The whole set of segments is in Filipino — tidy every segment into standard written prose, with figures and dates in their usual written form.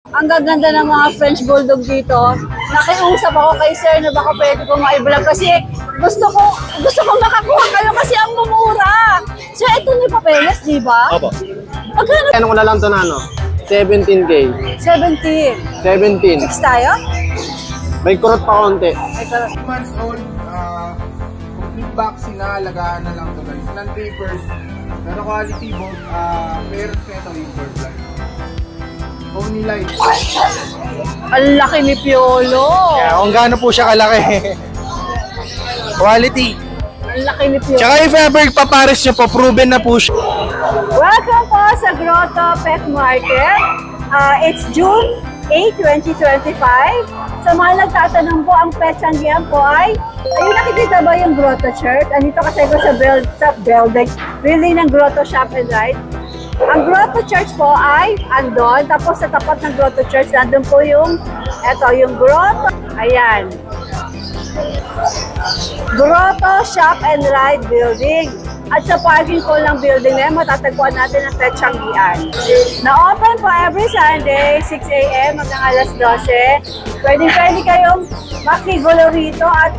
Ang gaganda ng mga French Bulldog dito. Nakiusap ako kay sir na baka pwede ko ma-vlog kasi gusto ko makakuha kayo kasi ang mumura. Sir, ito ni papeles, di ba? Opo. Magkano? Ano ko na lang ito na 17K. 17. 17. 6 tayo? May kurot pa konti. 2 months old, complete vaccine na, alagaan na lang ito guys. Non-papers, pero quality both, parents na ito yung bird life. Only life. Ang laki ni Piolo. Yeah, kung gaano po siya kalaki. Quality. Ang laki ni Piolo. Tsaka if ever papares nyo po, proven na po siya. Welcome po sa Grotto Pet Market. It's June 8, 2025. Sa mga nagtatanong po, ang pet sanggihan po ay, ayun, nakikita ba yung Grotto Church? Andito kasi ko sa building ng Grotto Shop and Ride. Ang Grotto Church po ay andon, tapos sa tapat ng Grotto Church, nandun po yung, yung Grotto, ayan. Grotto Shop and Ride Building. At sa parking po ng building na yan, matatagpuan natin ang Pet Sanggihan. Na-open po every Sunday, 6 a.m. hanggang alas 12. Pwede kayong makigulo rito at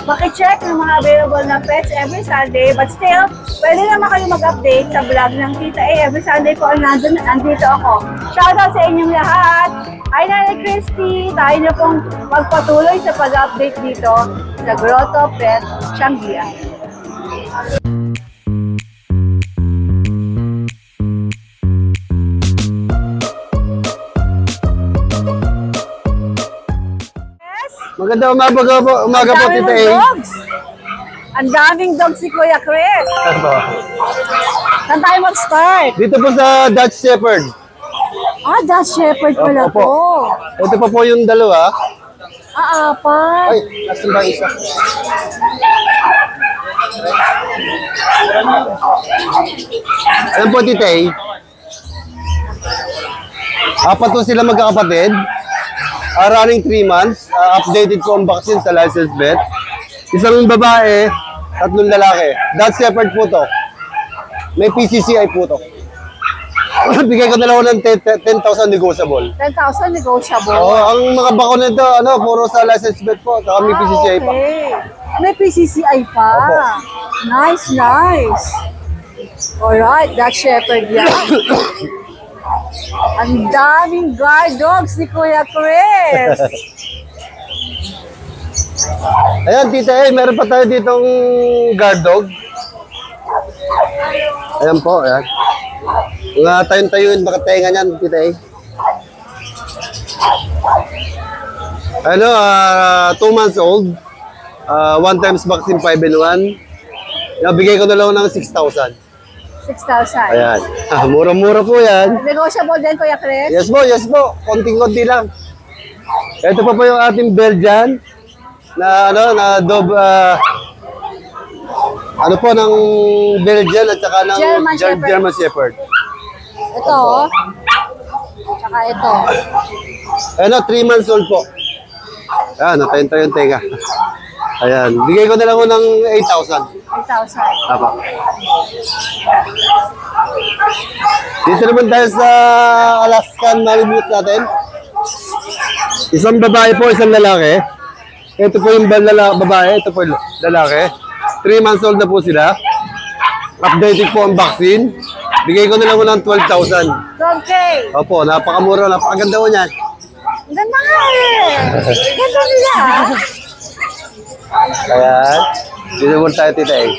makicheck ng mga available na pets every Sunday. But still, pwede naman kayo mag-update sa vlog ng Tita A. Every Sunday po nandito ako. Shoutout sa inyong lahat. Hi, Nanay Christy. Tayo na pong magpatuloy sa pag-update dito sa Grotto Pet Sanggihan. Maganda umaga po, Tita A. Ang daming dogs si Kuya Chris. Saan tayo mag-start? Dito po sa Dutch Shepherd. Dutch Shepherd pala Opo. po. Ito pa po yung dalawa. Apat. Ay, nasan ba isa? Ayan po, Tita A. Apat po sila magkakapatid. Running 3 months. Updated po ang vaccine sa licensed vet. Isang babae, 3 lalaki. Dutch Shepherd po to. May PCCI po to. Bigay ko na lang ng 10,000 negotiable. 10,000 negotiable. Oo, ang mga bakuna nito, puro sa licensed vet po. Saka may PCCI pa. May PCCI pa. Opo. Nice. Alright, Dutch Shepherd yan. Ang daming guard dogs ni Kuya Chris. Ayan, Tita A, meron pa tayo ditong guard dog. Ayan po, ayan. Mga tayong-tayuin baka tenga niyan, Tita A. 2 months old. 1 times vaccine 5-in-1. Bigay ko na lang ng 6,000. 6,000. Ayan. Mura-mura po yan. Negotiable din, Kuya Chris? Yes po. Konting-konti lang. Ito pa po yung ating Belgian na ng Belgian at saka ng German Shepherd. Ito, tsaka ito. 3 months old po. Ayan, natayin-tayo yung tenga. Ayan, bigay ko na lang ng 8,000. 8,000. Tama. Dito naman tayo sa Alaskan Malamute natin. Isang babae po, isang lalaki. Ito po yung babae, ito po yung lalaki. 3 months old na po sila. Updated po ang vaccine. Bigay ko na lang ng 12,000. 12K. Opo, napakamura, napakaganda ko niyan. Ganda nga eh. Ganda nila. Ayan. Dito mo tayo, Tita A.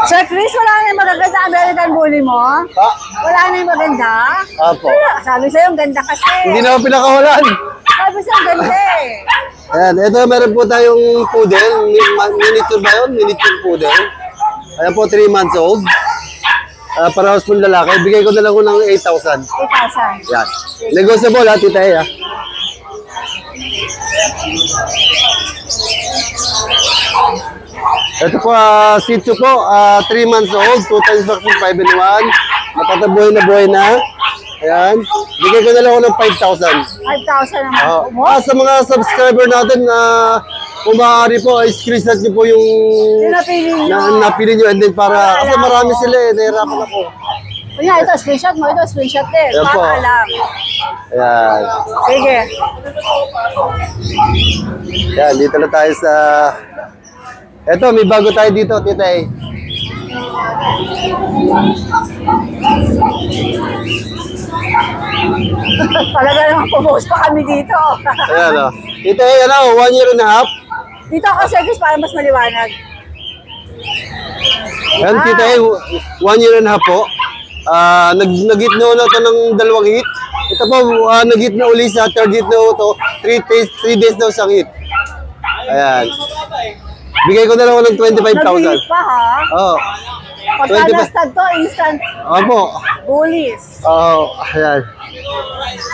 Sir Chris, wala na yung magaganda American Bully mo? Wala na yung maganda? Opo. Sabi sa'yo, ang ganda kasi. Hindi na ako pinakawalan. Sabi sa'yo, ang ganda eh. Ayan, ito meron po tayong poodle. Miniature ba yun? Miniature poodle. Ayan po, 3 months old. Parehas po lalaki. Bigay ko na lang ng 8,000. 8,000. Yan. Negotiable ha, Tita A. Ito po, Shih Tzu po, 3 months old, 2 times vaccine, 5-in-1. Matatabuhay na buhay na. Ayan. Bigay ko na lang ako ng 5,000. 5,000 naman mo? Sa mga subscriber natin na kung maaari po, screenshot nyo po yung napili nyo. Napili nyo. And then para, kasi marami sila eh, nahirapan ako. Kunya, ito, screenshot mo. Ito, screenshot din. Ayan po. Para alam. Ayan. Sige. Ayan, dito na tayo sa... Eto, may bago tayo dito, titay. Talaga naman pupost pa kami dito. Ayan, o. Titay, 1 year and a half. Dito ako, Sergis, para mas maliwanag. Ayan, titay, 1 year and a half po. Nag-hit na ulit ito ng 2 hit. Ito po, nag-hit na uli sa 3rd hit na ito. 3 days na isang hit. Ayan. Bigay ko na lang ng 25,000. Nag-hit pa, ha? Oo. Pagka na-stud to, instant Opo. bullies. Oo, ayan.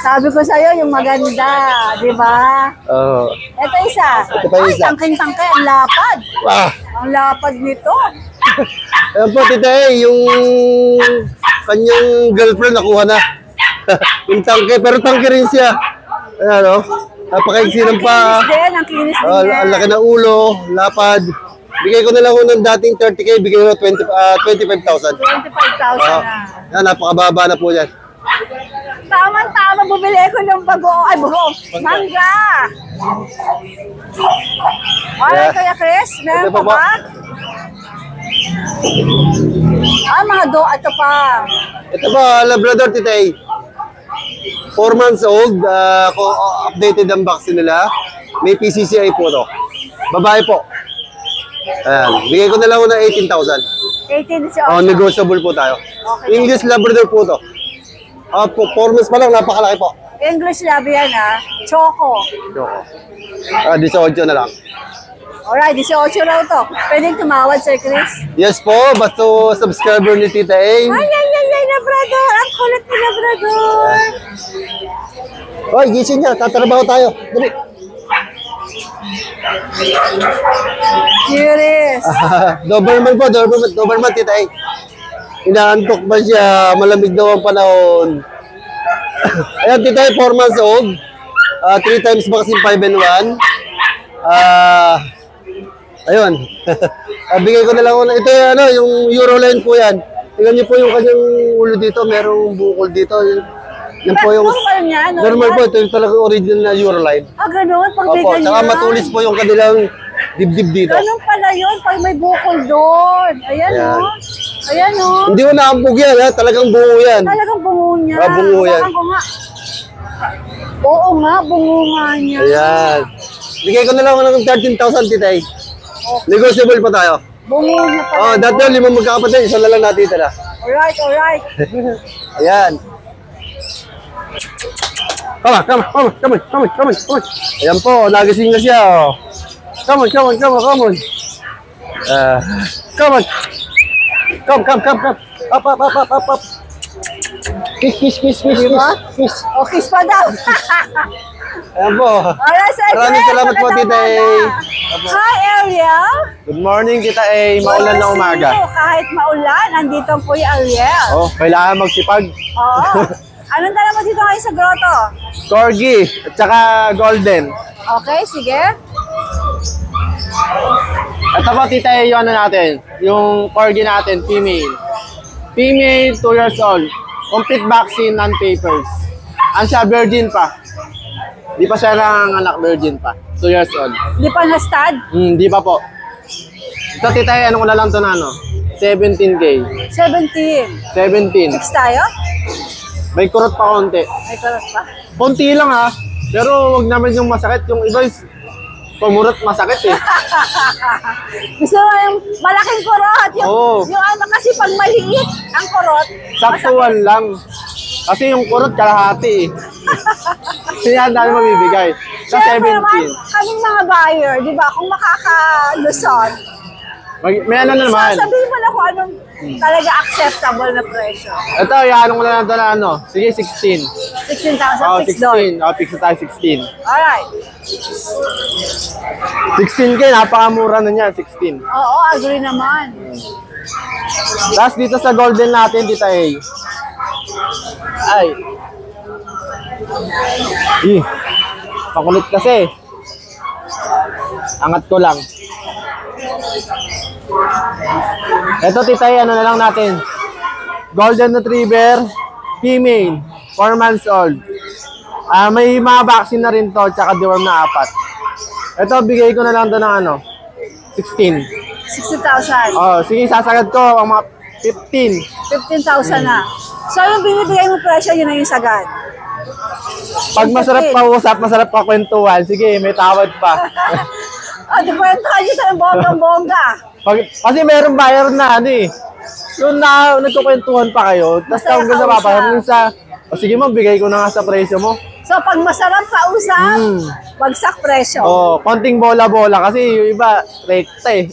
Sabi ko sa'yo, yung maganda, di ba? Oo. Ito isa. Ito pa Ay, isa. tangking-tangke, ang lapad. Ah! Ang lapad nito. Ayan po, titay, yung kanyang girlfriend nakuha na. Yung tangke, pero tangke rin siya. Ayan, o. Napakaigsi ng Ang pa. kinis din, ang kinis din yan. Ang laki na ulo, lapad. Bigay ko na lang ng dating 30K, bigay ko 25,000. 25,000 Ah, na. yan, napakababa na po yan. Tama-tama, bumili ko ng bago. Ay, buho. Mangga. Alright, Yeah. Kuya Chris, meron Ito pa pa po. ba? Mga ito pa. Ito po, Labrador titay. 4 months old, updated ang vaccine nila. May PCCI po to. Babae po. Ayan, bigay ko na lang ng 18,000. 18 si Oh, negotiable po tayo. Okay. English Labrador po to. 4 months pa lang, napakalaki po. English lab yan, ha? Choco. 18 na lang. Alright, 18 raw to. Pwedeng tumawad, Sir Chris. Yes po, basta subscriber ni Tita A. Ay, Labrador! Ang kulit ni Labrador! Hoy, gising niya, tatrabaho tayo. Dali. Curious. Doberman po, Doberman Tita A. Inaantok ba siya? Malamig daw ang panahon. Ayan, Tita A, 4 months old. 3 times vaccine, 5 and 1. Ayun. Bigay ko na lang. Ito yung Euroline po yan. Tingnan niyo po yung kanyang ulo dito. Merong bukol dito. Yan po yung... Normal niya, Normal po. Ito yung talagang original na Euroline. Ah, ganun? Pag may Opo. ganyan. Tsaka matulis po yung kanilang dibdib dito. Ganun pala yun pag may bukol doon. Ayan, Ayan. o. Ayan, o. Hindi ko naampog yan, ha? Talagang bungo yan. Talagang bungo niya. Bungo yan. Hawakan ko nga. Oo nga, bungo nga niya. Ayan. Bigay ko na lang ng 13,000, Titay. Negotiable pa tayo. Bungo niya pala. Oh, dati yung 5 magkakapatid, isa na lang natitira. Alright, alright. Ayan. Come on. Ayan po, nagising na siya. Oh. Come on. Come on. Up. Kiss. Diba? O, kiss pa daw. Ayan po. Alright, Sir Maraming Chris, salamat po, magandang Tita A. umaga. Hi, Ariel. Good morning, Tita A. Maulan na umaga. Kahit maulan, nandito ang Kuya Ariel. Oh, kailangan magsipag. Oo. Anong dala mo dito ngayon sa grotto? Corgi at saka golden. Okay, sige. Ito po, Tita A, yung natin. Yung corgi natin, female. Female, 2 years old. Complete vaccine, non-papers. Ang siya, virgin pa. Di pa siya anak, virgin pa. 2 years old. Di pa na-stud? Di pa po. Ito, Tita A, anong lang ito na, 17K. 17. 17. 6 tayo? May kurot pa konti. May karos pa? Konti lang ha. Pero wag naman yung masakit. Yung iba is pumurot masakit eh. Gusto mo yung malaking kurot? Oo. Yung ano kasi pag maliit ang kurot, Saktuan lang. Kasi yung kurot kalahati eh. Kaya ang dami mabibigay. Sa Siyempre naman, 17. kaming mga buyer, di ba, kung makakalusot, May ano na naman. sabihin mo na kung anong talaga acceptable na presyo. Ito, ianong ko na lang ito na ano. Sige, 16. 16,000 fixed doon. 16. Fix na tayo 16. Alright. 16K, napakamura na niya, 16. Oo, agree naman. Tapos dito sa golden natin, Tita A. Ay. Pakulit kasi. Angat ko lang. Ito, Tita A, ano na lang natin. Golden Retriever, female, 4 months old. May mga vaccine na rin to, tsaka deworm na 4. Ito, bigay ko na lang to ng ano, 16. 60,000. Oh, sige, sasagad ko ang mga 15. 15,000 na. So, yung binibigay mo presyo, yun na yung sagad. Pag masarap pa usap, masarap pa kwentuhan, sige, may tawad pa. Di ba yung tayo sa bonggang-bongga? Kasi meron buyer na ano eh. Yung nagkukwentuhan pa kayo, tapos tawag ko sa papa, sige mo, bigay ko na nga sa presyo mo. So, pag masarap ka usap, bagsak presyo. Oh, konting bola-bola kasi yung iba, rekta eh.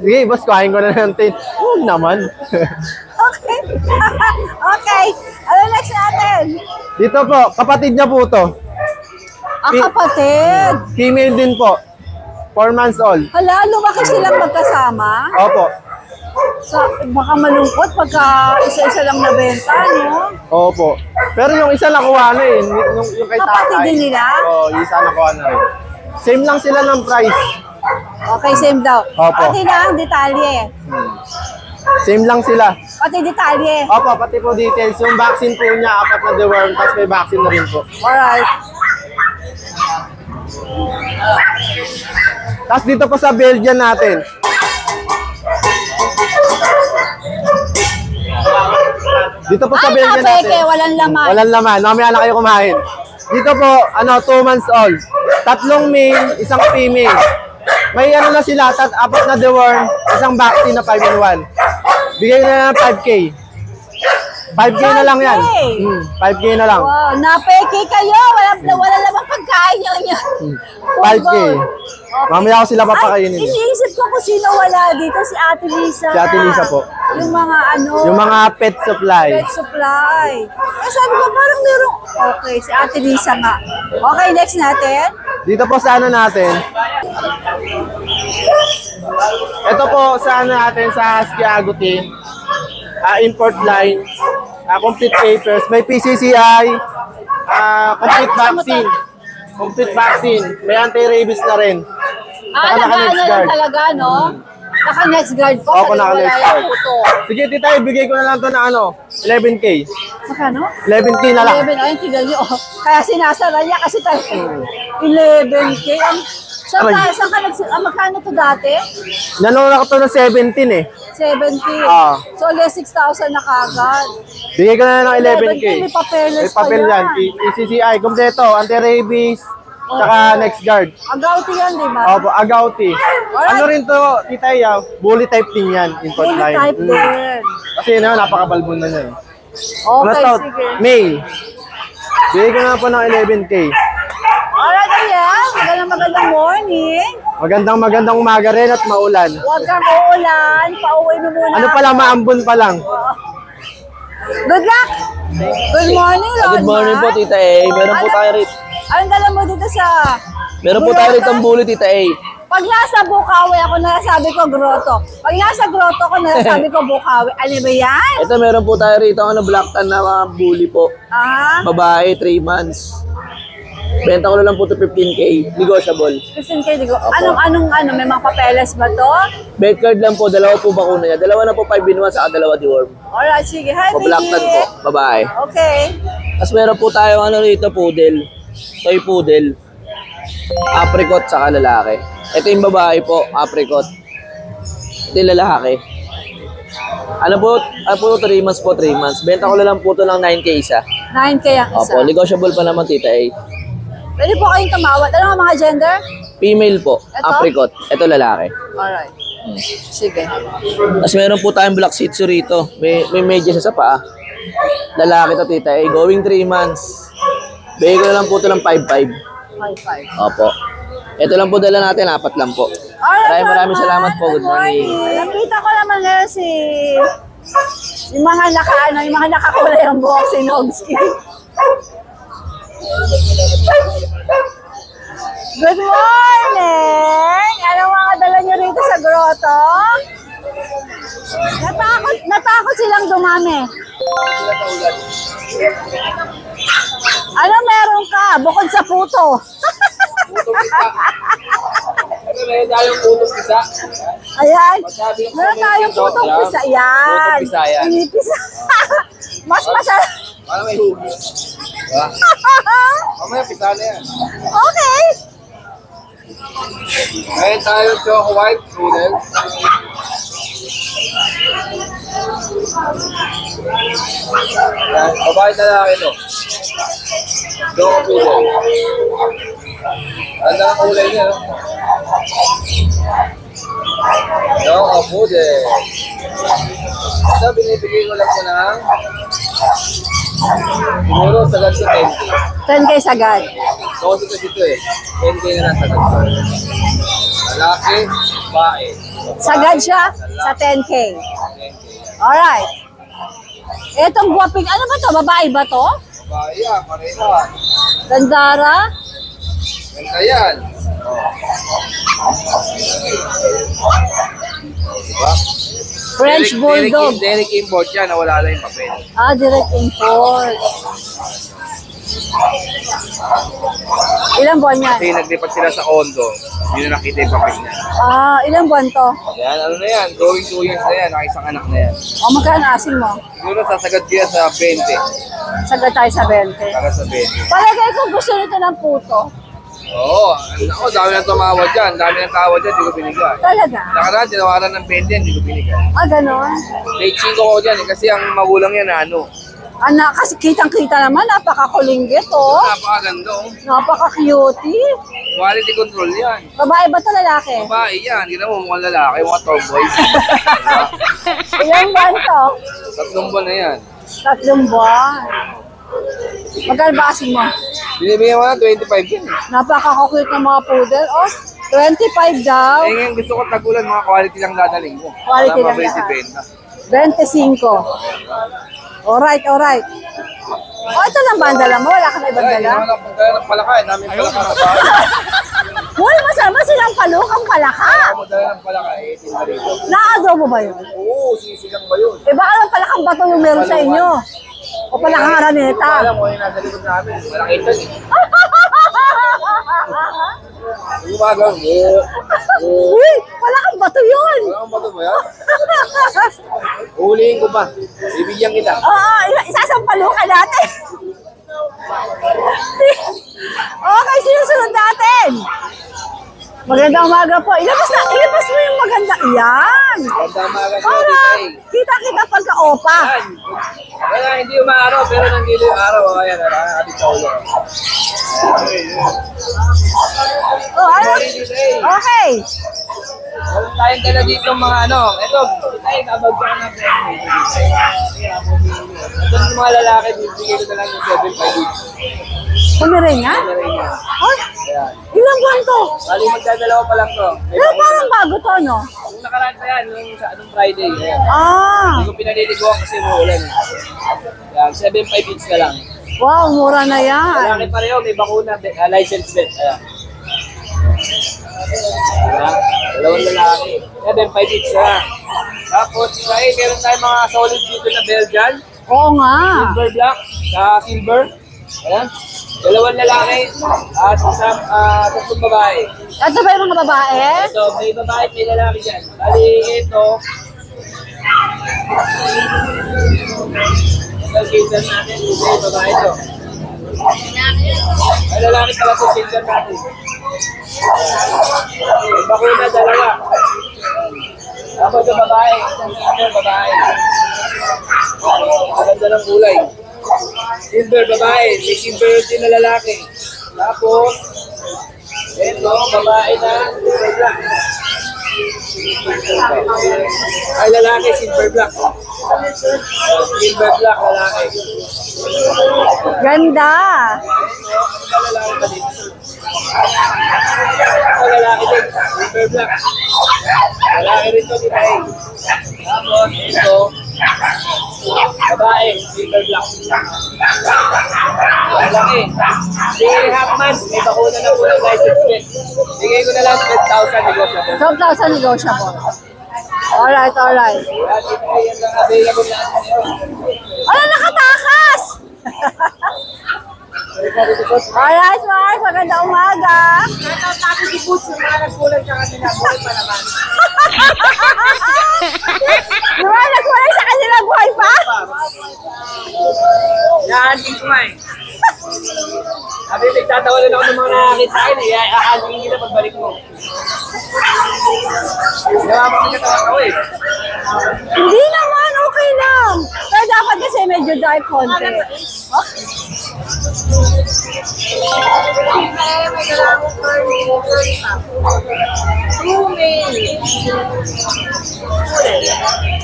Sige, boss, kuhain ko na natin. Huwag naman. Okay. Okay. Ano next natin? Dito po, kapatid niya po to. Kapatid. Female din po. 4 months old. Hala, lumaki silang magkasama. Opo. So, baka malungkot pagka isa-isa lang nabenta, no? Opo. Pero yung isa nakuha na eh. Yung kay tatay. Kapatid din nila? Oo, yung isa nakuha na rin. Same lang sila ng price. Okay, same daw. Opo. Pati na ang detalye. Same lang sila. Pati detalye. Opo, pati po details. Yung vaccine po niya, 4 na deworm, tapos may vaccine na rin po. Alright. Tapos dito po sa Belgian natin. Dito po sa Ay, Belgian napeke, natin. walang laman. Walang laman. Mamaya na kayo kumain. Dito po, 2 months old. 3 male, 1 female. May ano na sila, 4 na deworm, 1 vaccine na 5 in 1. Bigay na lang 5K. 5K na lang yan. 5K na lang. Wow, napeke kayo. Wala namang pagkain niya. 5K. Mamaya ko sila papakainin. Ay, iniisip ko kung sino wala dito, si Ate Lisa. Si Ate Lisa po. Yung mga ano. Yung mga pet supply. Pet supply. Sabi ko parang merong, okay, si Ate Lisa nga. Okay, next natin. Dito po sa ano natin. Ito po sa ano natin sa Skiaguti. Import line. Complete papers. May PCCI. Complete vaccine. Complete vaccine. May anti-rabies na rin. Naka-next guard. Talaga, no? Naka-next guard po. Opo, naka-next guard. Sige, tita, ibigay ko na lang to na ano, 11K. Magkano? 11K na lang. 11, ayun, tignan nyo. Kaya sinasara niya kasi tayo. 11K. Magkano to dati? Nanuna ko to na 17 eh. 17. So, less 6,000 na kagad. Bigay ko na lang ng 11K. May papeles May papel pa yan. PCCI, kompleto, anti-rabies, tsaka next guard. Agauti yan, di ba? Opo, agauti. Ano rin to, tita ya, bully type din yan, import Fully line. type din. Kasi yun, napakabalbon na yan. Okay, sige. May. Bigay ko na po ng 11K. Alright, ayan. Magandang morning. Magandang umaga rin at maulan. Huwag kang uulan. Pauwi mo muna. Ano pala, maambon pa lang. Good luck! Good morning, Ron. Good morning po, Tita A. Meron po tayo rito. Anong dala mo dito sa... Meron po tayo rito ang bully, Tita A. Pag nasa Bukawi, ako nasabi ko grotto. Pag nasa grotto ko, nasabi ko Bukawi. Ano ba yan? Ito, meron po tayo rito ang black tan na mga bully po. Babae, 3 months. Benta ko na lang po ito 15K. Negotiable. 15K, digo. Anong, may mga papeles ba to? Bed card lang po, 2 po bakuna niya. 2 na po 5 in 1, saka 2 deworm. Alright, sige. Hi, O black tan po, babae. Okay. Tapos meron po tayo ano rito, poodle. Toy poodle. Apricot, saka lalaki. Ito yung babae po, apricot. Ito yung lalaki. Ano po, 3 months po, 3 months. Benta ko na lang po ito ng 9K isa. 9K ang isa. Opo, negotiable pa naman, Tita A. Pwede po kayong tumawad. Ano ang mga gender? Female po, Ito? apricot. Ito lalaki. Alright. Sige. Tapos meron po tayong black shih tzu rito. May medyas sa paa. Lalaki to, Tita A. Going 3 months. Bigay ko na lang po ito ng 5-5. 5-5. Opo. Ito lang po dala natin, 4 lang po. Maraming salamat po. Good morning. Nakita ko naman ngayon yung mga yung mga nakakulay ang buhok si Nogski. Good morning! Anong mga dala niyo rito sa grotto? Natakot silang dumami. Ano meron ka? Bukod sa puto. Ayan. Masabi ko Meron sa tayong mga putong Dog, pisa. Yan. putong Bisayan. Pinipisa. Mas masarap. Ano may huli? Diba? Mamaya, pisa na yan. Okay. Ngayon tayo, Choco White Poodle. Yan, babae na lang ito. Choco Poodle. Ganda ang kulay niya, no? Choco Poodle. Ito, binibigay ko lang ko ng siguro sagad ko 10K. 10K sagad. So, kasi ito eh. 10K na lang sagad ko. Lalaki, bae. Sagad siya sa 10K. Alright. Etong guwaping, ano ba to? Babae ba to? Bae yan, pareha. Gandara? Ganda yan. Diba? French Bulldog. Derek import yan, nawala lang yung papel. Ah, direct import. Ilang buwan yan? Kasi naglipat sila sa condo, yun na nakita yung papel niya. Ah, ilang buwan to? Yan, ano na yan, going 2 years na yan, nakaisang anak na yan. O, magkano asin mo? Siguro sasagad kaya sa 20. Sagad tayo sa 20. Saka sa 20. Palagay ko gusto nito ng puto. Oo, ako, dami nang tumawad dyan, dami nang tawad dyan, di ko binigay. Talaga? Nakaraan, tinawaran ng 20 yan, di ko binigay. Ah, ganon? Late 5 ko dyan, kasi ang magulang yan na ano. Anak, kasi kitang-kita naman, napakakulinggit, oh. Napakaganda, oh. Napaka-cutie. Quality control yan. Babae ba ito lalaki? Babae yan, gina mo mukhang lalaki, mga tomboys. Ilang buwan to? 3 buwan na yan. 3 buwan. Magkano ba asin mo? Binibigyan mo na 25 yan. Napaka-cute ng mga poodle. Oh, 25 daw. Eh ngayon gusto ko tagulan, mga quality lang dadaling mo. Quality para lang mabilis yan. ibenta. 25. Alright, alright. Oh, ito lang ba ang dala mo? Wala ka na ibang Ay, dala? hindi naman pagkaya ng palaka, dami palaka na ba? Uy, masama silang palukang palaka. Ako dala ng palaka, eh, tinarito. Na-adobo ba yun? Oo, sisigang ba yun? Eh, baka lang palakang bato yung meron sa inyo. O palakang Hindi ko araneta. alam kung yung nasa likod namin. Malaki ito eh. Yung gumagawa, Uy, palakang bato yun. wala kang bato ba yan? Hulihin ko ba? Bibigyan kita. Oo, isasampalo ka natin. Okay, sinusunod natin. Magandang umaga po. Ilabas mo yung maganda. Yan. Ganda mga Para kasi. kita-kita pagka-opa. Yan. Wala, hindi umaaraw, pero nandito yung araw. Kaya nakakabit sa ulo. Oh, ano? Okay. Meron tayong dala dito mga ano. Ito, tayo kabagyan na ito. Ito yung mga lalaki, bibigyan ko na lang yung 7.5 each. Pumiringan? Ano rin yan. Oh, Ayan. ilang buwan to? Bali, magdadalawa pa lang to. Pero parang bago to, no? Yung nakaraan pa yan, yung sa anong Friday. Ayan. Ah, Hindi ko pinaliliguan kasi umuulan. Ayan, 7.5 each na lang. wow, mura na yan. Lalaki pareho, may bakuna, license vet. Ayan. Ayan. Dalawang lalaki. 7.5 each na. Tapos, ay, meron tayong mga solid dito na Belgian. Oo nga. Silver black, sa silver. Ayan. Dalawang lalaki at isang tatlong babae. Ito ba yung mga babae? Ito, may babae at may lalaki dyan. Bali, ito. Ito, silver natin. Ito, yung babae ito. May lalaki pala ito, silver natin. May bakuna, dalawa. Tapos yung babae, isang silver babae. Maganda ng kulay. Silver babae, may silver din na lalaki. Tapos, ito, babae na silver black. Ay, lalaki, silver black. Silver black, lalaki. Ganda. Ito, lalaki pa din. Ito, lalaki din, silver black. Lalaki rin ito, babae. Tapos, ito, babae, silver black. Malaki. 3 half months, may bakuna na po ng license plate. Bigay ko na lang 12,000 negotiable. 12,000 negotiable. Alright, alright. Yan lang available natin yun. Ano, nakatakas! Alright, Mark. Magandang umaga. Tapos si Boots, yung mga nagkulang sa kanila, buhay pa naman. Diba, nagwalay sa kanilang buhay pa? Yan, tingko nga eh. Sabi, nagtatawalan ako ng mga nakakita sa akin eh. Akaligin kita pagbalik mo. Diba, makikatawa ako eh. Hindi naman, okay lang. Pero dapat kasi medyo dark konti. Oh?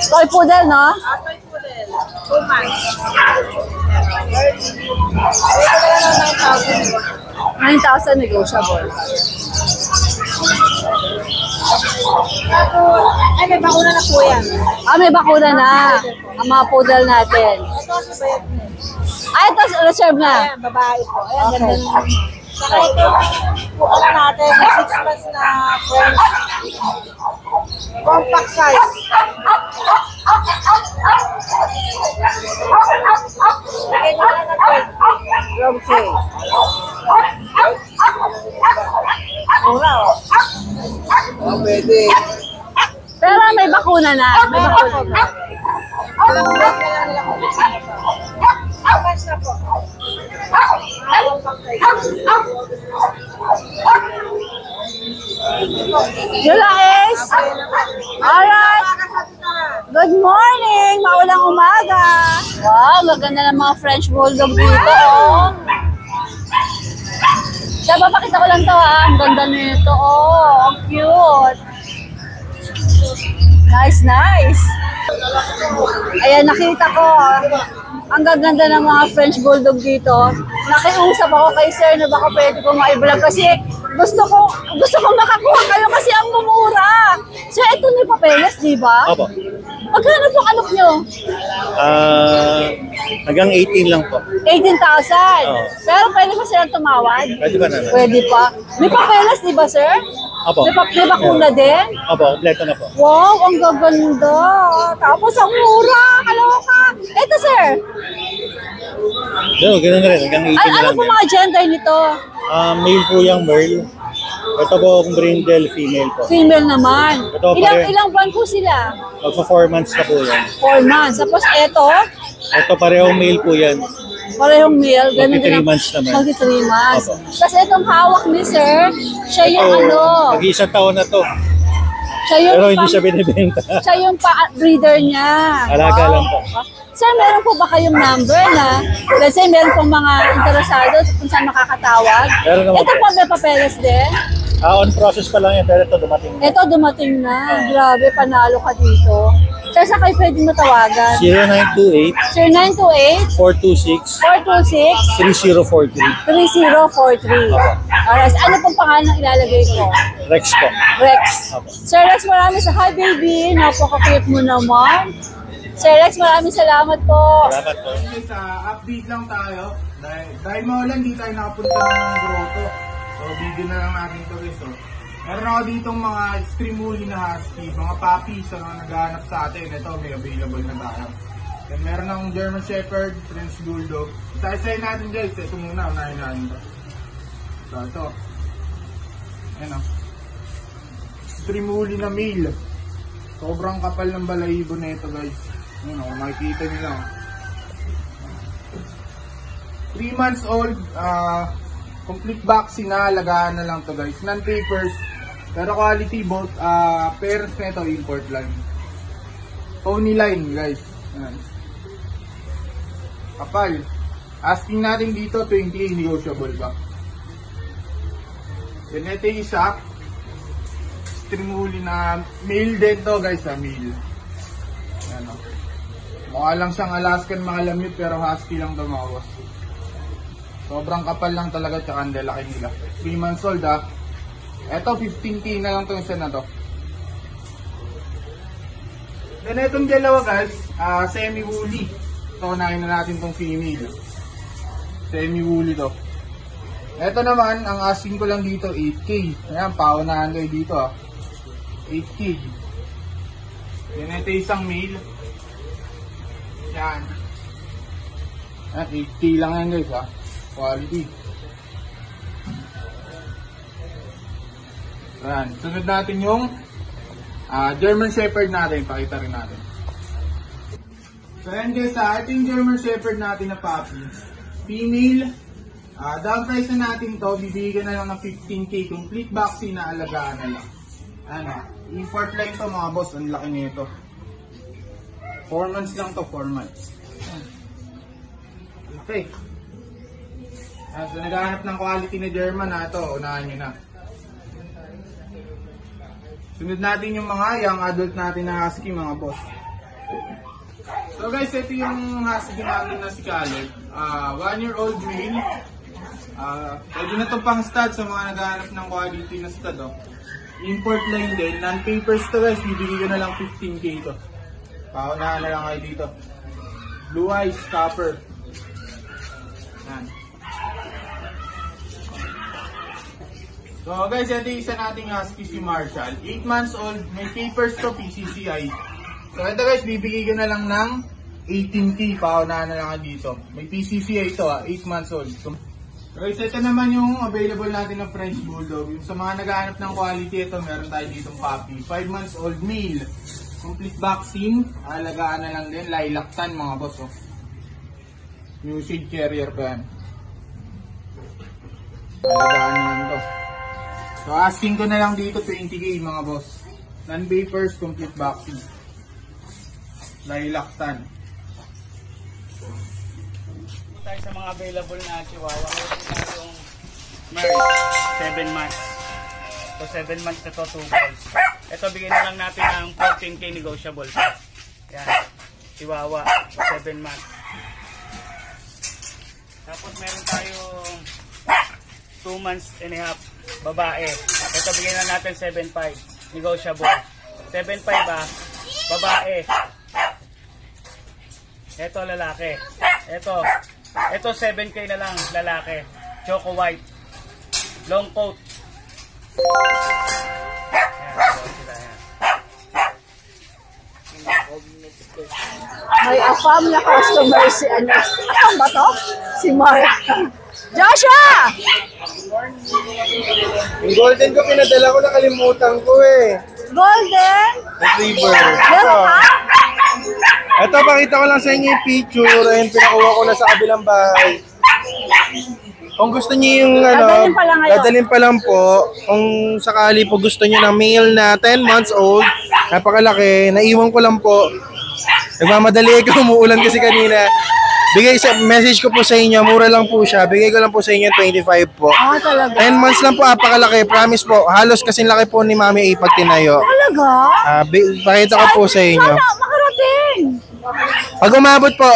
Toy poodle, no? Toy poodle. 2 months. 9,000 negotiable. Ay, may bakuna na po yan. Ah, may bakuna na. Ang mga poodle natin. Ito, sabayat mo. Ah, ito reserve na. Ayan, babae po. Ayan, Okay. ganda naman. Saka ito, ano natin, 6 months na French. Compact size. Lagyan nyo na ng 12. Okay. Mura, oh. Oh, pwede. Pero may bakuna na. May bakuna na. Ilang months na lang nila kung gusto nyo pa. 2 months na po. Compact size. Yun lang, Ace. Alright. Good morning. Maulang umaga. Wow, maganda ng mga French Bulldog dito, oh. Siya, papakita ko lang to, ha. Ang ganda nito, oh. Ang cute. Nice, nice. Ayan, nakita ko. Ang gaganda ng mga French Bulldog dito. Nakiusap ako kay sir na baka pwede ko ma-vlog kasi gusto ko makakuha kayo kasi ang mumura. Sir, ito na yung papeles, di ba? Opo. Magkano po alok nyo? Hanggang 18 lang po. 18,000. Oo. Pero pwede pa silang tumawad? Pwede ba naman? Pwede pa. May papeles, di ba, sir? Opo. May bakuna din? Opo, kompleto na po. Wow, ang gaganda. Tapos ang mura. Kaloka. Ito, sir. Ganun na rin. Hanggang 18 na Ano lang po din. mga gender nito? Male po yung Merle. Ito po kung brindle, female po. Female naman. Ito pa rin. Ilang buwan po sila? Magpa 4 months na po yan. 4 months. Tapos ito, Ito parehong male po yan. parehong male. Ganun din 23 ang- months naman. 23 months. Opo. Tapos itong hawak ni sir, siya yung Ito, ano, mag-isang taon na to. siya yung Pero hindi siya binibenta. siya yung breeder niya. Alaga lang po. Sir, meron po ba kayong number na, let's say, meron pong mga interesado kung saan makakatawag? Meron naman Ito po. po, may papeles din. On process pa lang yan, pero ito dumating na. Ito, dumating na. Grabe, panalo ka dito. Sir, saan kayo pwede matawagan? 0928 0928 426 426 3043. 3043. Alright, ano pong pangalan ang ilalagay ko? Rex po. Rex. Opo. Sir Rex, maraming sa hi baby. Napaka-cute mo naman. Sir Rex, maraming salamat po. Salamat po. Guys, update lang tayo. Dahil maulan, di tayo nakapunta ng grotto. So, video na lang natin ito guys. So, meron ako ditong mga extreme woolly na husky, mga puppies na naghahanap sa atin. Ito, may available na tayo. Then meron akong German Shepherd, French Bulldog. Isa-isayin natin guys. Ito muna, unahin natin ito. So, ito. Ayan o. Extreme woolly na male. Sobrang kapal ng balahibo na ito guys. Ayan o, makikita nyo lang. 3 months old, complete vaccine na, alagaan na lang to guys. Non-papers, pero quality both, pairs na ito, import line. Pony line guys. Ayan. Kapal. Asking natin dito, 20 negotiable ba? Then ito yung isa. Extreme woolly na male din to guys, male. Ayan o. Mukha lang siyang Alaskan Malamute pero husky lang tumawas. Sobrang kapal lang talaga tsaka ang lalaki nila. 3 months old Eto 15K na lang itong isa na to. Then itong dalawa guys, semi-woolly. Ito unahin na natin itong female. Semi-woolly to. Eto naman, ang asking ko lang dito 8K. Ayan, paunahan kayo dito 8K. Then ito isang male. Yan. 8K lang yan guys Quality. Yan. Sunod natin yung German Shepherd natin, pakita rin natin. So yan guys, ito yung German Shepherd natin na puppy. Female. Down price na natin to, bibigyan na lang ng 15K. Complete vaccine na alagaan na lang. Ano, import lang to mga boss, ang laki nito. 4 months lang to, 4 months. Okay. So naghahanap ng quality na German na ito, unahan nyo na. Sunod natin yung mga young adult natin na husky mga boss. So guys, ito yung husky natin na si Caleb. 1-year-old male. Pwede na ito pang stud sa mga naghahanap ng quality na stud. Import line din. Non-papers to guys, bibigyan ko na lang 15K ito. Paunahan na lang kayo dito. Blue eyes, copper. Yan. So guys, ito yung isa nating husky si Marshall. 8 months old, may papers to, PCCI. So ito guys, bibigay ko na lang ng 18K, paunahan na lang dito. May PCCI ito 8 months old. So guys, ito naman yung available natin na French Bulldog. Yung sa mga naghahanap ng quality, ito meron tayo ditong puppy. 5 months old male. Complete vaccine, alagaan na lang din. Lilac tan mga boss. New shade carrier pa yan. Alagaan na lang to. So asking ko na lang dito 20K mga boss. Non-vapors, complete vaccine. Lilac tan. Tayo sa mga available na chihuahua. Meron tayong Merl, 7 months. So 7 months na to, 2 balls. Ito bigyan na lang natin ng 14K negotiable. Yan, chihuahua, 7 months. Tapos meron tayong 2 months and a half, babae. Ito bigyan na natin 7.5, negotiable. 7.5 babae. Ito lalaki. Ito 7K na lang, lalaki. Choco white. Long coat. May afam na customer si ano. Afam ba to? Si Mark. Joshua! Yung golden ko pinadala ko, nakalimutan ko eh. Golden? Retriever. Meron ka? Ito, pakita ko lang sa inyo yung picture and pinakuha ko na sa kabilang bahay. Kung gusto niyo yung Dadalhin pa lang ngayon. dadalhin pa lang po. Kung sakali po gusto niyo ng male na 10 months old, napakalaki, naiwan ko lang po. Nagmamadali ko, umuulan kasi kanina. Message ko po sa inyo, mura lang po siya. Bigay ko lang po sa inyo 25 po. Ah, talaga? 10 months lang po, apakalaki. Promise po, halos kasing laki po ni Mami A pag tinayo. Talaga? Pakita ko po sa inyo. Sana makarating. Pag umabot po,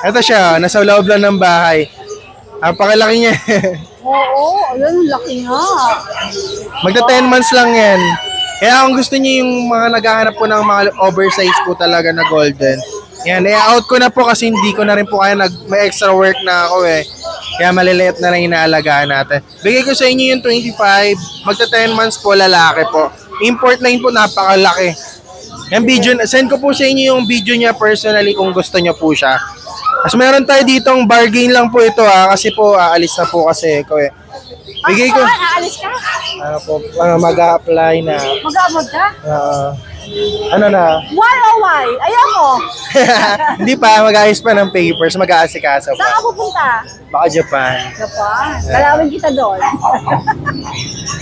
ito siya, nasa loob lang ng bahay. Apakalaki niya. Oo, ayun, laki nga. Magta 10 months lang yan. Kaya kung gusto niyo yung mga naghahanap po ng mga oversize po talaga na golden, yan, i-out ko na po kasi hindi ko na rin po kaya may extra work na ako eh. Kaya maliliit na lang inaalagaan natin. Bigay ko sa inyo yung 25, magta 10 months po, lalaki po. Import line po, napakalaki. Yung video, send ko po sa inyo yung video niya personally kung gusto niyo po siya. Mas meron tayo ditong bargain lang po ito kasi po aalis na po kasi ko eh. Bigay ko. Aalis ka? Mag-a-apply na. Mag-aamod ka? Ano na? Why oh why? Ayoko. Hindi pa, mag-ayos pa ng papers, mag-aasikaso Saan pa. ka pupunta? Baka Japan. Japan. Dalawin kita doon.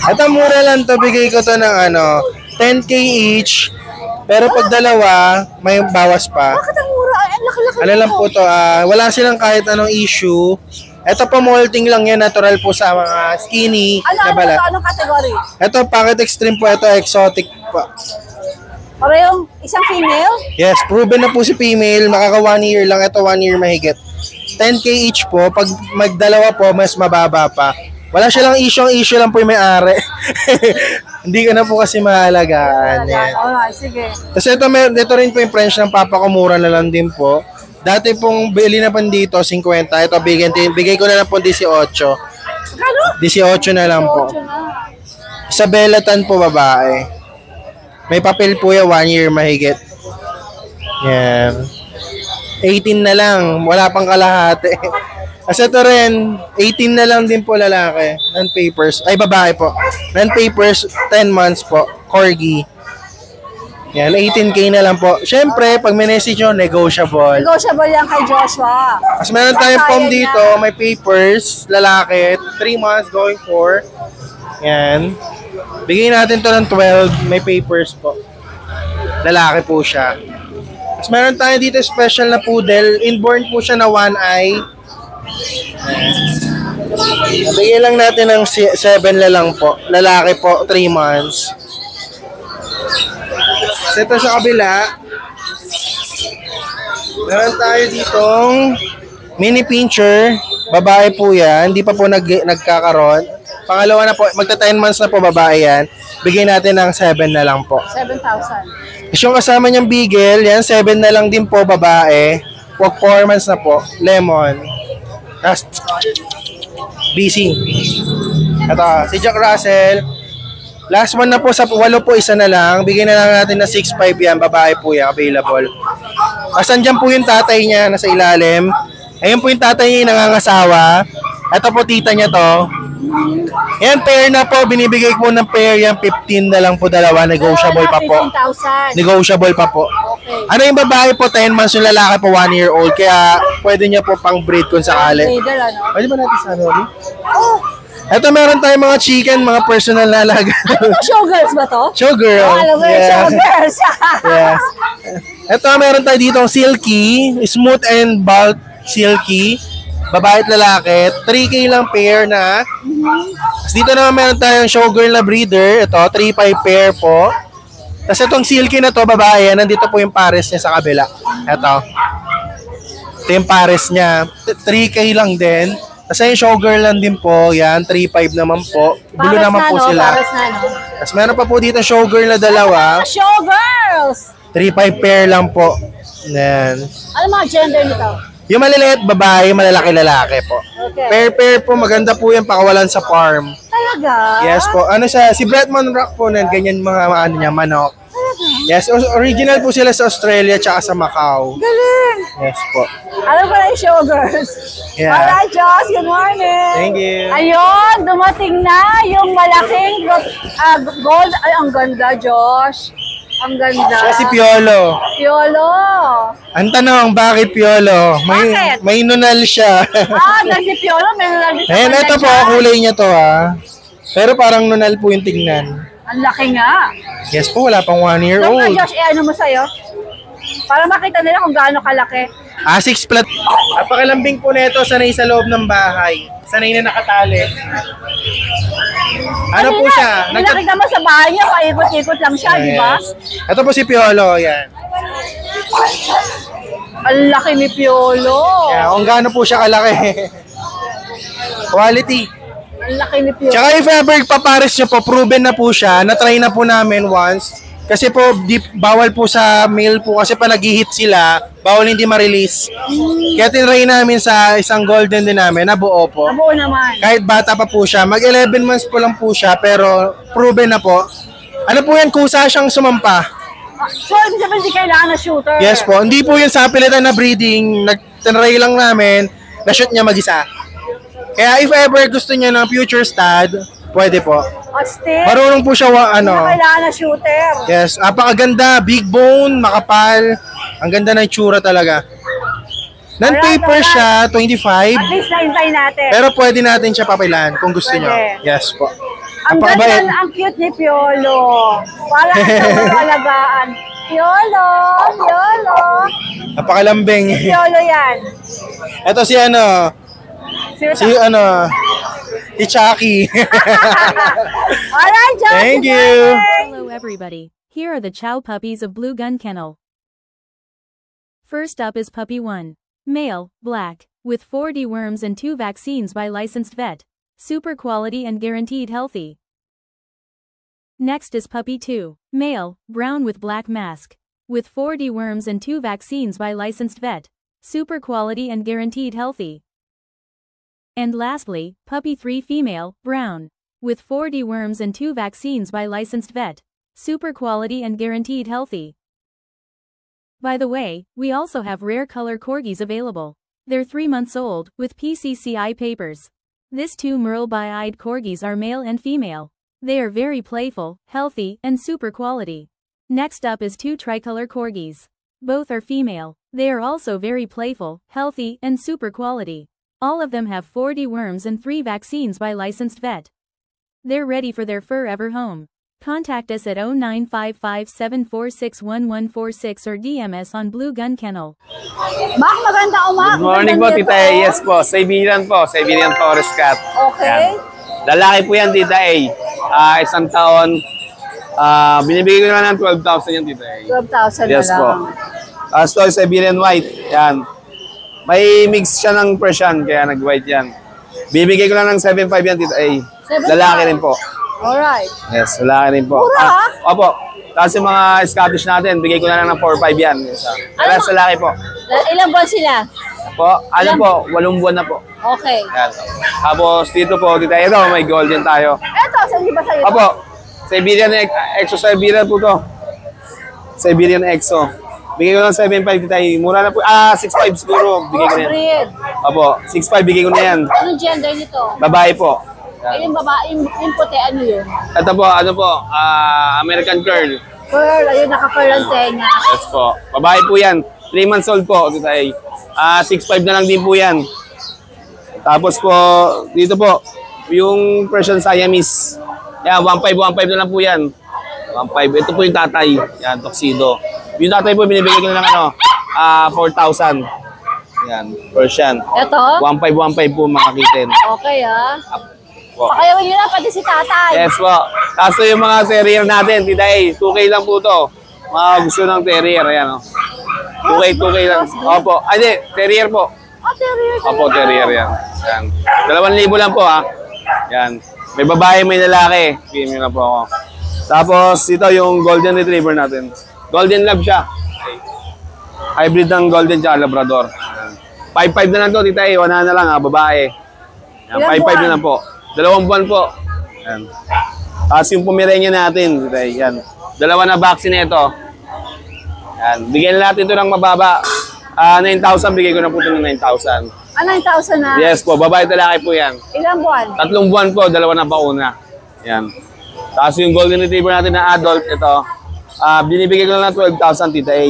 Ito mura lang to, bigay ko to ng 10K each. Pero pag dalawa, may bawas pa. Bakit ang mura? Ay, ang laki-laki Ano lang po to, wala silang kahit anong issue. Ito pa molting lang yan, natural po sa mga skinny na balat. Anong category? Ito, pocket extreme po, ito exotic pa. Parehong isang female? Yes, proven na po si female, makaka 1 year lang, ito 1 year mahigit. 10K each po, pag magdalawa po, mas mababa pa. Wala siya lang issue, ang issue lang po yung may-ari. Hindi ka na po kasi mahalagaan. Alright, sige. Kasi ito rin po yung French ng papa ko, mura na lang din po. Dati pong bili na pa dito, 50. Ito, bigay ko na lang po 18. Kano? 18 na lang po. Isabella Tan po, babae. May papel po yan, 1 year mahigit. Yan. 18 na lang, wala pang kalahati. Kasi ito rin, 18 na lang din po lalaki. Non-papers. Ay, babae po. Non-papers, 10 months po. Corgi. Yan, 18K na lang po. Siyempre, pag message nyo, negotiable. Negotiable yan kay Joshua. Mas meron tayong Kaya form niya. dito, may papers, lalaki, 3 months going for. Yan. Bigyan natin to ng 12, may papers po. Lalaki po siya. Mas meron tayo dito special na poodle, inborn po siya na 1 eye. Bigyan lang natin ng 7 na lang po. Lalaki po, 3 months. So, ito sa kabila, meron tayo ditong mini pincher. Babae po yan. Hindi pa po nagkakaroon. Pangalawa na po, magta 10 months na po babae yan. Bigyan natin ng 7 na lang po. 7,000. Yung kasama niyang beagle, yan 7 na lang din po babae. 4 months na po. Lemon. Tapos, busy. Ito, si Jack Russell. Last one na po sa 8 po, isa na lang. Bigyan na lang natin na 6'5 yan. Babae po yan, available. Asan dyan po yung tatay niya, nasa ilalim. Ayun po yung tatay niya yung nangangasawa. Ito po tita niya to. Yan, pair na po. Binibigay ko ng pair yan. 15 na lang po dalawa. Negotiable pa po. 15,000. Negotiable pa po. Okay. Ano yung babae po, 10 months, yung lalaki po 1 year old. Kaya pwede niya po pang breed kung sakali. Trader, ano? Pwede ba natin sa ano? Oh, Ito meron tayong mga chicken, mga personal na alaga. showgirls ba to? Showgirl. Oh, alam mo yung Yeah. showgirls. Yes. Ito meron tayo dito silky, smooth and bulk silky. Babae at lalaki. 3K lang pair na. Tapos dito naman meron tayong showgirl na breeder. Ito, 3-5 pair po. Tapos itong silky na to, babae, nandito po yung pares niya sa kabila. Ito. Ito yung pares niya. 3K lang din. Tapos yung showgirl lang din po. Yan, 3-5 naman po. Blue Pares naman na, po no? sila. Pares na, no? Tapos meron pa po dito showgirl na dalawa. Showgirls! 3-5 pair lang po. Yan. Ano mga gender nito? Yung maliliit, babae, malalaki, lalaki po. Okay. Pair po, maganda po yung pakawalan sa farm. Talaga? Yes po. Ano siya, si Bretman Rock po na ganyan mga ano niya, manok. Yes, original po sila sa Australia tsaka sa Macau. Galing! Yes po. Alam ko na yung showgirls. Yeah. Alright, Joss. Good morning. Thank you. Ayun, dumating na yung malaking gold. Ay, ang ganda, Josh. Ang ganda. Siya si Piolo. Piolo. Ang tanong, bakit Piolo? Bakit? May nunal siya. Dahil si Piolo, may nalagay sa Ayan, kanya ito po, siya. kulay niya to ha. Pero parang nunal po yung tingnan. Ang laki nga. Yes po, wala pang 1 year Look old. na, Josh, ano mo sa'yo? Para makita nila kung gaano kalaki. 6 plat. Napakalambing po nito, sanay sa loob ng bahay. Sanay na nakatali. Ano po siya? Yung nakita mo sa bahay niya, paikot-ikot lang siya, di ba? Yes. Ito po si Piolo, yan. Ang laki ni Piolo. Yan, kung gaano po siya kalaki. Quality. Ang laki ni Piolo. Tsaka if ever papares nyo po, proven na po siya. Na-try na po namin once. Kasi po, bawal po sa male po kasi pa nag-hit sila, bawal hindi ma-release. Kaya tinry namin sa isang golden din namin, nabuo po. Nabuo naman. Kahit bata pa po siya, mag 11 months po lang po siya, pero proven na po. Ano po yan, kusa siyang sumampa. So, ibig sabihin, hindi kailangan na shooter. Yes po, hindi po yun sa pilitan na breeding, nag-try lang namin, na-shoot niya mag-isa. Kaya if ever gusto niya ng future stud, pwede po. O, still, Marunong po siya, hindi na kailangan na shooter. Yes, apakaganda, big bone, makapal. Ang ganda ng itsura talaga. Non-paper Alright. siya, At 25. least naintay natin. Pero pwede natin siya papilan kung gusto niyo. Pwede. Yes po. ang Napakabait. ganda, ang cute ni Piolo. Para sa mga alagaan. Piolo! Piolo! Napakalambing. Piolo yan. Ito si ano, si Chucky. Alright, Josh. Thank good you. morning. Hello everybody, here are the Chow puppies of Blue Gun Kennel. First up is Puppy 1. Male, black, with 4 deworms and 2 vaccines by licensed vet. Super quality and guaranteed healthy. Next is Puppy 2. Male, brown with black mask. With 4 deworms and 2 vaccines by licensed vet. Super quality and guaranteed healthy. And lastly, Puppy 3 female, brown. With 4 deworms and 2 vaccines by licensed vet. Super quality and guaranteed healthy. By the way, we also have rare color corgis available. They're 3 months old, with PCCI papers. These 2 Merle-by-eyed corgis are male and female. They are very playful, healthy, and super quality. Next up is 2 tricolor corgis. Both are female. They are also very playful, healthy, and super quality. All of them have 4 deworms and 3 vaccines by licensed vet. They're ready for their forever home. Contact us at 0955-746-1146 or DM us on Blue Gun Kennel. Mac, maganda umaga. Good morning po, Tita A. Yes po, Siberian Forest Cat. Okay. Yan. Lalaki po yan, Tita A. Isang taon. Binibigay ko na ng 12,000 yan, Tita A. 12,000 yes na lang. Po. Ito ay Siberian White. Yan. May mix siya ng Persian, kaya nag-white yan. Bibigay ko lang ng 7,500 yan, Tita A. 7,500. Lalaki rin po. Alright. Yes, lalaki rin po. Mura, opo. Tapos yung mga Scottish natin, bigay ko na lang ng 4,500 yan. Kaya sa lalaki po. Ilang buwan sila? Po, ano po, 8 buwan na po. Okay. Yan. Tapos dito po, dito, ito, may golden tayo. Eto, saan ba sa'yo? Opo, Siberian Exo Siberian po to. Siberian Exo. Bigay ko ng 7,500 tayo. Mura na po. 6,500 siguro. Bigay ko na yan. Breed. Opo, 6,500 bigay ko na yan. Anong gender nito? Babae po. Yung babae, yung puti, ano yun? Ito po, ano po, American Curl. Pearl, ayun, naka-pearl ang tenga. Yes po. Babae po yan. 3 months old po. 6,500 na lang din po yan. Tapos po, dito po, yung Persian Siamese. Yan, 1,500 na lang po yan. 1,500. Ito po yung tatay. Yan, tuxedo. Yung tatay po, binibigay ko na ng 4,000. Yan, Persian. Ito? 1,500 po mga kitten. Okay, Pakayawin nyo na pati si tatay. Yes po. Kaso yung mga terrier natin, Tita A, 2K lang po to. Mga gusto ng terrier, ayan o. 2K lang. Opo. Ay, di, terrier po. Terrier. Opo, terrier yan. Yan. 2,000 lang po Yan. May babae, may lalaki. Female na po ako. Tapos, ito yung golden retriever natin. Golden lab siya. Hybrid ng golden tsaka labrador. 5,500 na lang to, Tita A. 1 na lang babae. Yan, 5,500 na lang po. 2 buwan po. Yan. Tapos yung Pomeranian natin, yan. 2 na vaccine ito. Yan. Bigyan natin ito ng mababa. 9,000, bigay ko na po ito ng 9,000. 9,000 na? Yes po, babae talaki po yan. Ilang buwan? 3 buwan po, 2 na bakuna. Yan. Tapos yung golden retriever natin na adult, ito. Binibigay ko na ng 12,000, Tita A.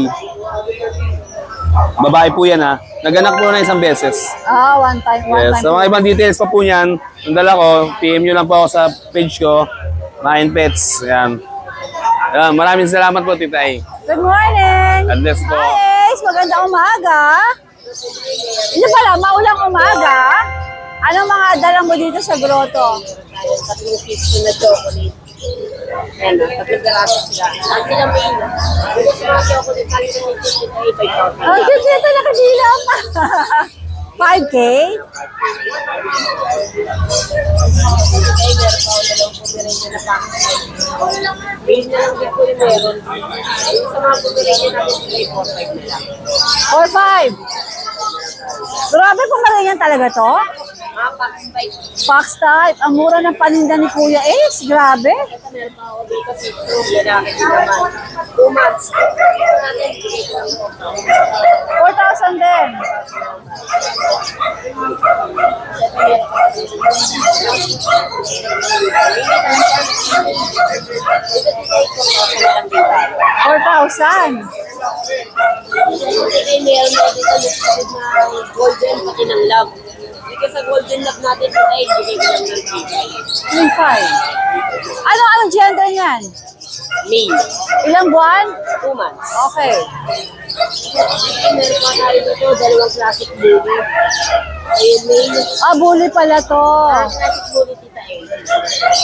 Babae po yan Naganak po na 1 beses. One time. Yes. Sa mga ibang details pa po niyan, ang dala ko, PM nyo lang po ako sa page ko, Main Pets. Yan. Yan. Maraming salamat po, Tita A. Good morning! Andres po. Hi, Ace! Magandang umaga! Ito pala, maulang umaga. Anong mga dala mo dito sa grotto? Tatlong piso na chocolate. Ayan, tatlong piraso sila. Ang sila may ina. Ito sa mga chocolate, kali sa mga chocolate ay 5,000. Ang cute nito, nakadila pa. 5K? Ay, meron pa ako dalawang Pomeranian na package. Base na lang din po yung meron. Yung sa mga Pomeranian natin, ay 4,500 na lang. 4-5. Grabe, Pomeranian talaga to? Mga Fox type. Fox type. Ang mura ng paninda ni Kuya Ace. Grabe. Ito meron pa ako dito si True. Lalaki din naman. 2 months. Ito natin, bigay ko lang 4,000 din. Ay, meron na dito na golden pati ng love. Kasi sa golden love natin, ay bigay ko lang ng 3,500. Anong gender niyan? Male. Ilang buwan? 2 months. Okay. Ay, meron pa tayo dito, dalawang classic bully. Ay, male. Bully pala to. Classic bully, Tita A.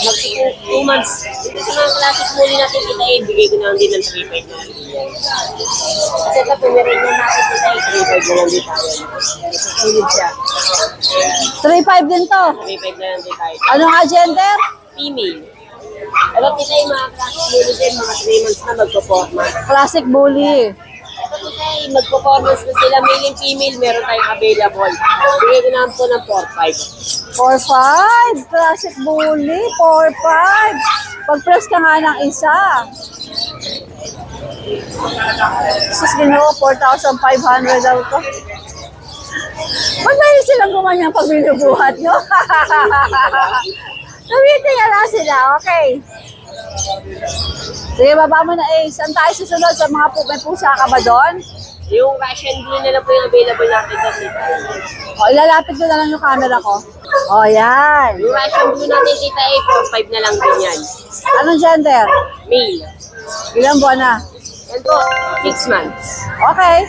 Mag 2 months. Dito sa mga classic bully natin, Tita A, bigay ko na lang din ng 3,500 na lang. Kasi ito, Pomeranian natin, Tita A, 3,500 na lang din tayo. Susunod siya. 3,500 din to. 3,500 na lang din tayo. Ano nga gender? Female. Ito, Tita A, mga classic bully din, mga 3 months na magpo-format. Classic bully. Ito, Tita A, magpo-format na sila, male and female, meron tayong available. Bigay ko naman po ng 4,500. 4,500. Classic bully. 4,500. Pag-press ka nga ng isa. Sus, Ginoo, 4,500 daw to. Ba't may silang gumanyang pag binubuhat nyo? Tumiting na lang sila, okay. Sige, baba mo na eh. Saan tayo susunod sa mga may pusa ka ba doon? Yung Russian blue na lang po yung available natin kasi. O, ilalapit ko na lang yung camera ko. O, yan. Yung Russian blue natin, tita, 4-5 na lang din yan. Anong gender? Male. Ilang buwan na? Yan po, 6 months. Okay.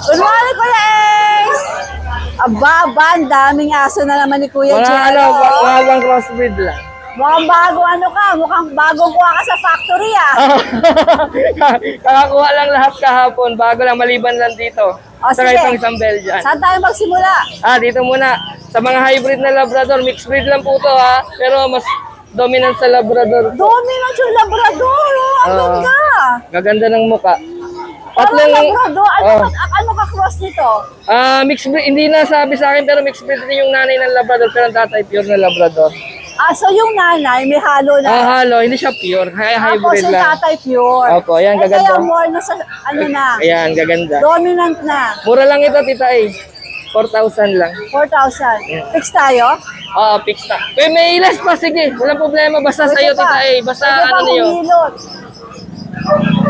Good morning, Kuya Ace! Aba, ang daming aso na naman ni Kuya Jero. Mga crossbreed lang. Mukhang bago ano ka, mukhang bagong kuha ka sa factory ah. Kakakuha lang lahat kahapon, bago lang, maliban lang dito. O, Saka sige. itong isang Belgian. Saan tayo magsimula? Dito muna. Sa mga hybrid na Labrador, mixed breed lang po to ha. Pero mas dominant sa Labrador. Dominant yung Labrador, oh. Ang ganda. Gaganda ng muka. Parang Labrador, ano ka-cross nito? Mixed breed, hindi nasabi sa akin pero mixed breed din yung nanay ng Labrador pero ang tatay pure na Labrador. So yung nanay may halo na. Halo, hindi siya pure. Hybrid Tapos yung lang. tatay pure. Opo, ayan, gaganda. Kaya more na sa, ano na. Ayan, gaganda. Dominant na. Mura lang ito, tita eh. 4,000 lang. 4,000. Fix tayo? Fix na. May less pa, sige. Walang problema. Basta sa'yo, tita eh. Basta ano niyo.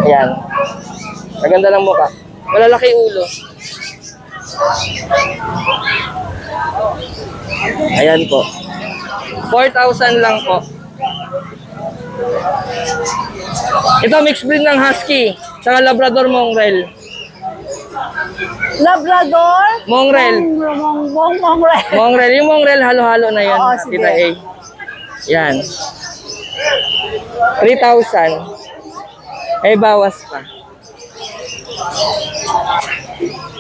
Ayan. Maganda ng mukha. Malalaki ulo. Ayan po. 4,000 lang po. Ito mixed breed ng Husky. Saka Labrador Mongrel. Labrador? Mongrel. Mongrel. Mongrel. Yung Mongrel, halo-halo na yan. Oo, sige. Tita A. Yan. 3,000. Bawas pa.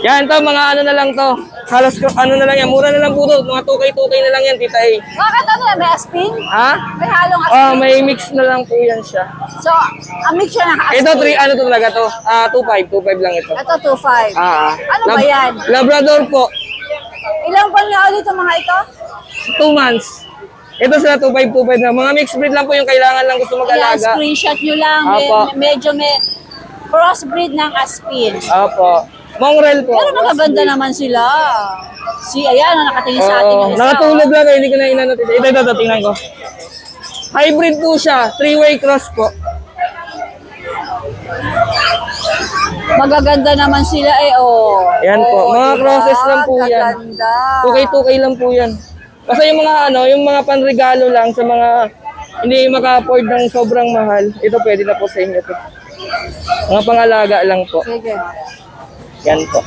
Yan to, mga ano na lang to. Halos ano na lang yan. Mura na lang po to. Mga 2K na lang yan, tita A. Bakit ano yan? May aspin? Ha? May halong aspin? May mix na lang po yan siya. So, ang mix siya ng aspin? Ito, ano to talaga to? 2.5 lang ito. Ito, 2.5. Ano ba yan? Labrador po. Ilang buwan nga ulit ang mga ito? 2 months. Ito sila 2.5 na. Mga mixed breed lang po yung kailangan lang gusto mag-alaga. Yan, screenshot nyo lang. Medyo may crossbreed ng aspin. Opo. Mongrel po. Pero magaganda naman sila. Ayan, nakatingin sa ating isa. Nakatulog lang hindi ko na inanot. Ito, tingnan ko. Hybrid po siya. 3-way cross po. Magaganda naman sila Yan po. Mga crosses lang po yan. 2K lang po yan. Kasi yung mga panregalo lang sa mga hindi maka-afford ng sobrang mahal, ito pwede na po sa inyo to. Mga pangalaga lang po. Sige. Yan po.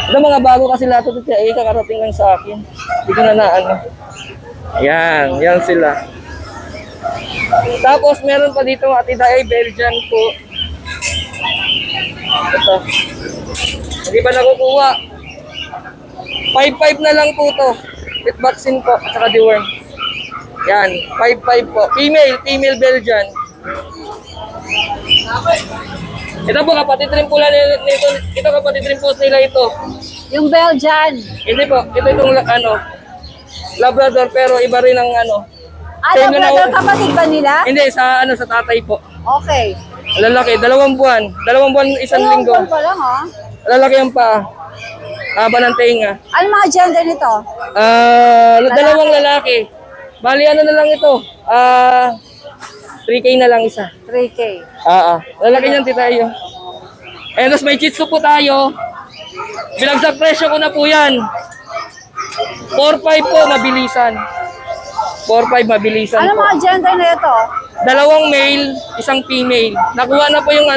Ito mga bago kasi lahat ito, kakarating lang sa akin. Hindi ko na yan sila. Tapos meron pa dito mga tita ay Belgian po. Ito. Hindi pa nakukuha. 5.5 na lang po to. With vaccine po, at saka deworm. Yan, 5.5 po. Female Belgian. Ito po, kapatid rin po nito. Ito kapatid rin po nila ito. Yung Belgian. Hindi po, ito itong Labrador pero iba rin ang Labrador kapatid ba nila? Hindi, sa tatay po. Okay. Lalaki, 2 buwan. 2 buwan, 1 linggo. 2 buwan pa lang Lalaki ang paa. Haba ng tenga. Ano mga gender nito? 2 lalaki. Bali, ano na lang ito? 3K na lang isa. 3K. Lalaki niyan, tita iyo. Tapos may Shih Tzu po tayo. Binagsak presyo ko na po yan. 4.5 po, mabilisan. 4.5, mabilisan Ano po. mga gender na ito? 2 male, 1 female. Nakuha na po yung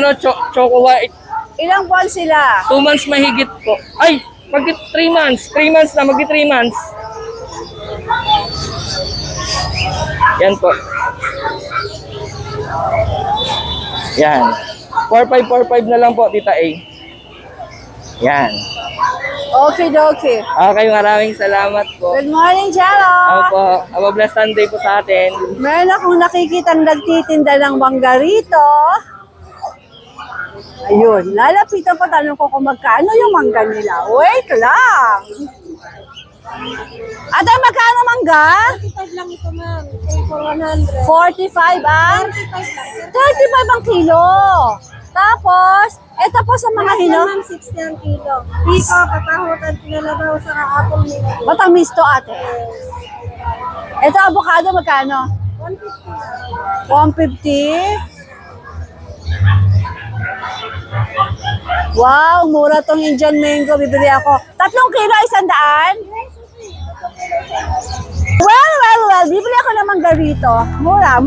choco white. Ilang buwan sila? 2 months mahigit po. Ay, 3 months. 3 months na, 3 months. Yan po. Yan. 4.5 na lang po, tita A. Yan. Okay. Okay, maraming salamat po. Good morning, Jero. Opo. Have a blessed Sunday po sa atin. Meron akong nakikitang nagtitinda ng mangga rito. Ayun, lalapitan pa, tanong ko kung magkano yung mangga nila. Wait lang. Ate, magkano mangga? 45 lang ito, ma'am. 45 ang? 35 ang kilo. Tapos, Ito po sa mga hinog. 60 ang kilo. Pika, patahutan, pinalabaw sa apple nila. Matamis to ate. Ito avocado magkano? 150. Wow, mura tong Indian mango. Bibili ako. 3 kilo, 100? Well. Bibili ako ng manggarito. Mura.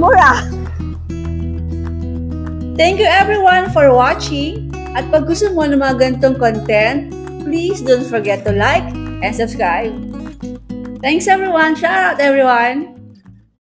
Thank you everyone for watching. At pag gusto mo ng mga ganitong content, please don't forget to like and subscribe. Thanks everyone. Shout out everyone.